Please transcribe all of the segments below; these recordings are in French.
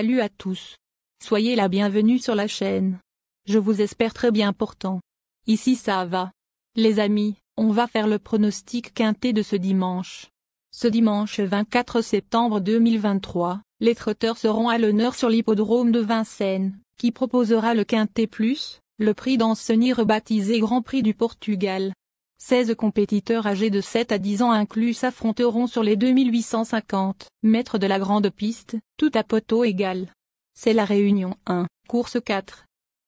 Salut à tous. Soyez la bienvenue sur la chaîne. Je vous espère très bien portant. Ici ça va. Les amis, on va faire le pronostic quintet de ce dimanche. Ce dimanche 24 septembre 2023, les trotteurs seront à l'honneur sur l'hippodrome de Vincennes, qui proposera le quintet plus, le prix d'Ancenis rebaptisé Grand Prix du Portugal. 16 compétiteurs âgés de 7 à 10 ans inclus s'affronteront sur les 2850 mètres de la grande piste, tout à poteau égal. C'est la réunion 1, course 4.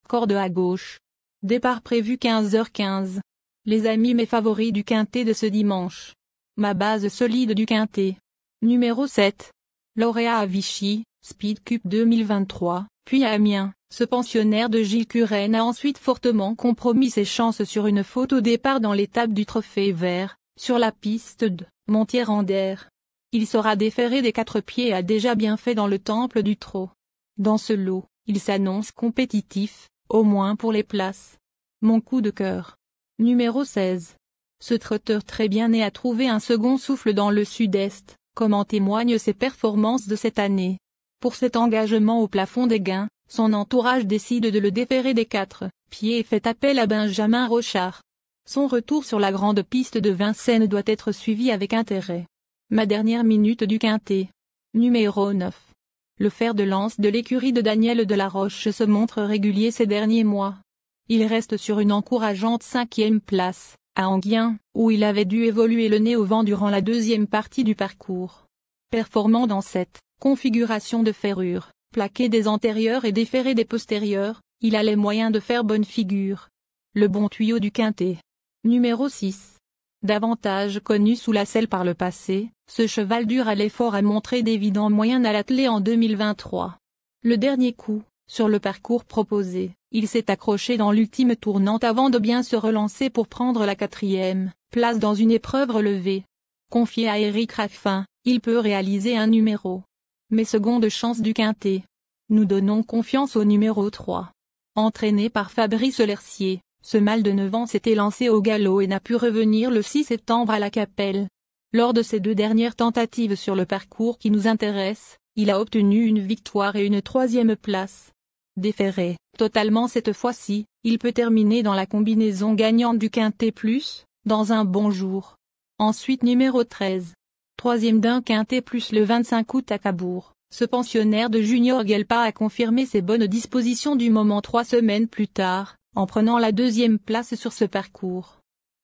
Corde à gauche. Départ prévu 15h15. Les amis, mes favoris du quintet de ce dimanche. Ma base solide du quintet. Numéro 7. Lauréat à Vichy, Speed Cup 2023, puis à Amiens. Ce pensionnaire de Gilles Curren a ensuite fortement compromis ses chances sur une faute au départ dans l'étape du Trophée Vert, sur la piste de Montier-en-Der. Il sera déféré des 4 pieds et a déjà bien fait dans le temple du trot. Dans ce lot, il s'annonce compétitif, au moins pour les places. Mon coup de cœur. Numéro 16. Ce trotteur très bien né a trouvé un second souffle dans le sud-est, comme en témoignent ses performances de cette année. Pour cet engagement au plafond des gains, son entourage décide de le déférer des 4 pieds et fait appel à Benjamin Rochard. Son retour sur la grande piste de Vincennes doit être suivi avec intérêt. Ma dernière minute du quintet. Numéro 9. Le fer de lance de l'écurie de Daniel Delaroche se montre régulier ces derniers mois. Il reste sur une encourageante 5e place, à Enghien, où il avait dû évoluer le nez au vent durant la deuxième partie du parcours. Performant dans cette configuration de ferrure, plaqué des antérieurs et déféré des postérieurs, il a les moyens de faire bonne figure. Le bon tuyau du quintet. Numéro 6. Davantage connu sous la selle par le passé, ce cheval dur à l'effort a montré d'évidents moyens à l'atteler en 2023. Le dernier coup, sur le parcours proposé, il s'est accroché dans l'ultime tournante avant de bien se relancer pour prendre la 4e place dans une épreuve relevée. Confié à Éric Raffin, il peut réaliser un numéro. Mais seconde chance du quintet. Nous donnons confiance au numéro 3. Entraîné par Fabrice Lercier, ce mâle de 9 ans s'était lancé au galop et n'a pu revenir le 6 septembre à la Capelle. Lors de ses 2 dernières tentatives sur le parcours qui nous intéresse, il a obtenu une victoire et une 3e place. Déféré totalement cette fois-ci, il peut terminer dans la combinaison gagnante du quintet plus, dans un bon jour. Ensuite numéro 13. 3e d'un quintet plus le 25 août à Cabourg. Ce pensionnaire de Junior Guelpa a confirmé ses bonnes dispositions du moment 3 semaines plus tard, en prenant la 2e place sur ce parcours.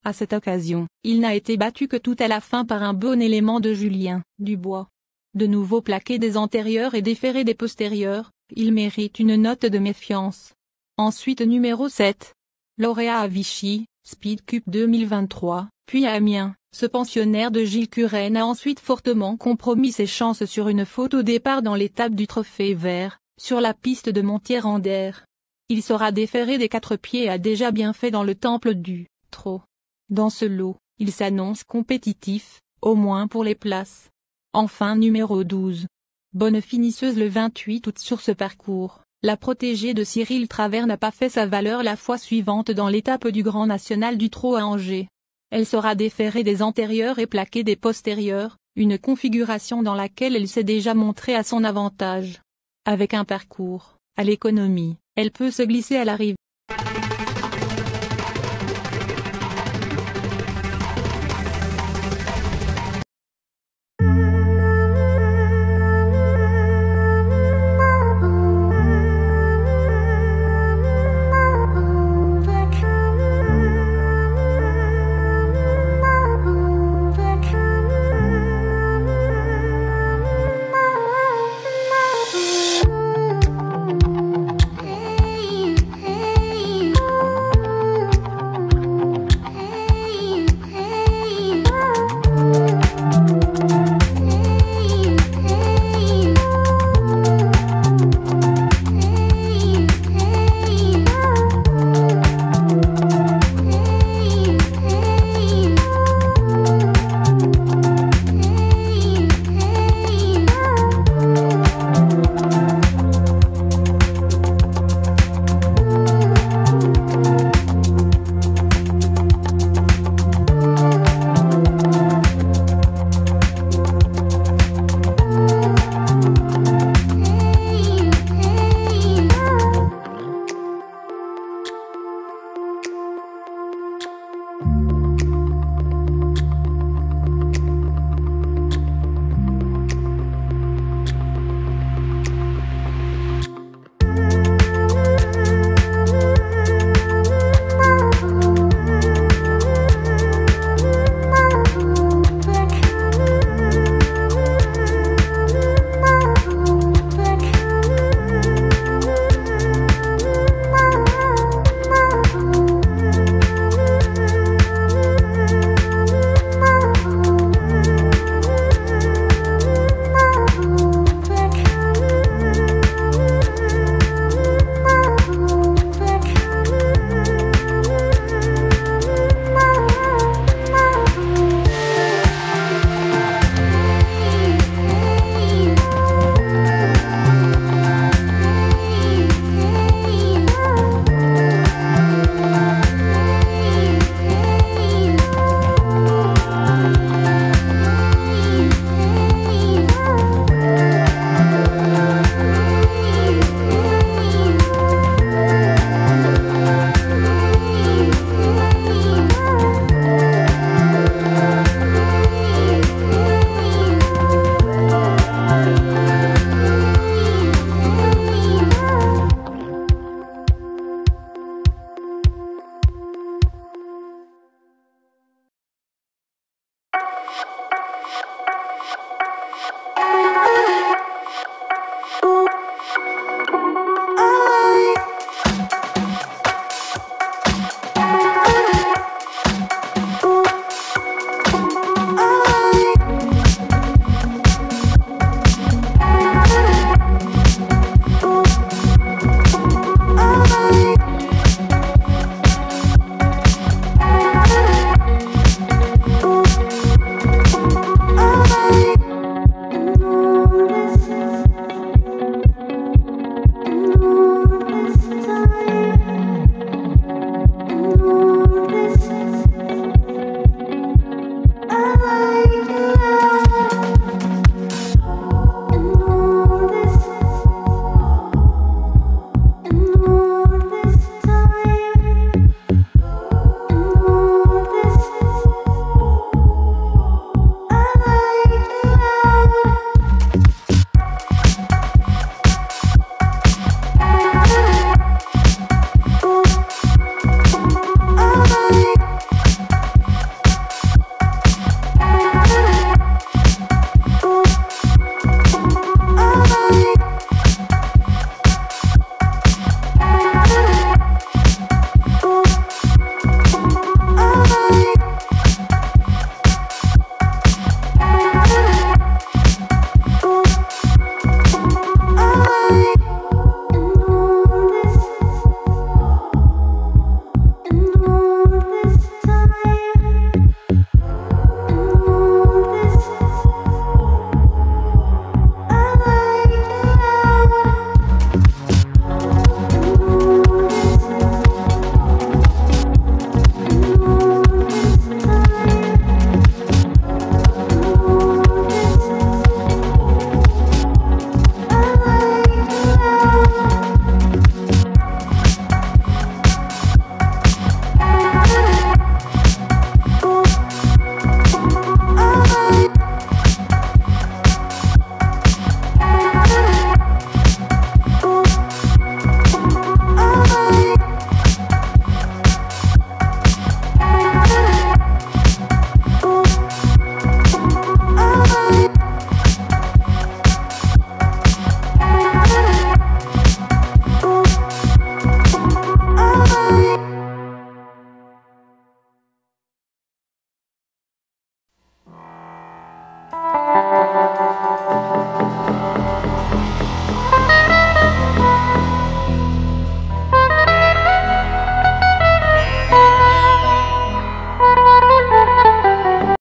À cette occasion, il n'a été battu que tout à la fin par un bon élément de Julien Dubois. De nouveau plaqué des antérieurs et déféré des postérieurs, il mérite une note de méfiance. Ensuite numéro 7. Lauréat à Vichy, Speed Cup 2023, puis à Amiens. Ce pensionnaire de Gilles Curren a ensuite fortement compromis ses chances sur une faute au départ dans l'étape du Trophée Vert, sur la piste de Montier-en-Der. Il sera déféré des 4 pieds et a déjà bien fait dans le temple du trot. Dans ce lot, il s'annonce compétitif, au moins pour les places. Enfin numéro 12. Bonne finisseuse le 28 août sur ce parcours, la protégée de Cyril Travers n'a pas fait sa valeur la fois suivante dans l'étape du Grand National du Trot à Angers. Elle sera déférée des antérieurs et plaquée des postérieurs, une configuration dans laquelle elle s'est déjà montrée à son avantage. Avec un parcours à l'économie, elle peut se glisser à l'arrivée.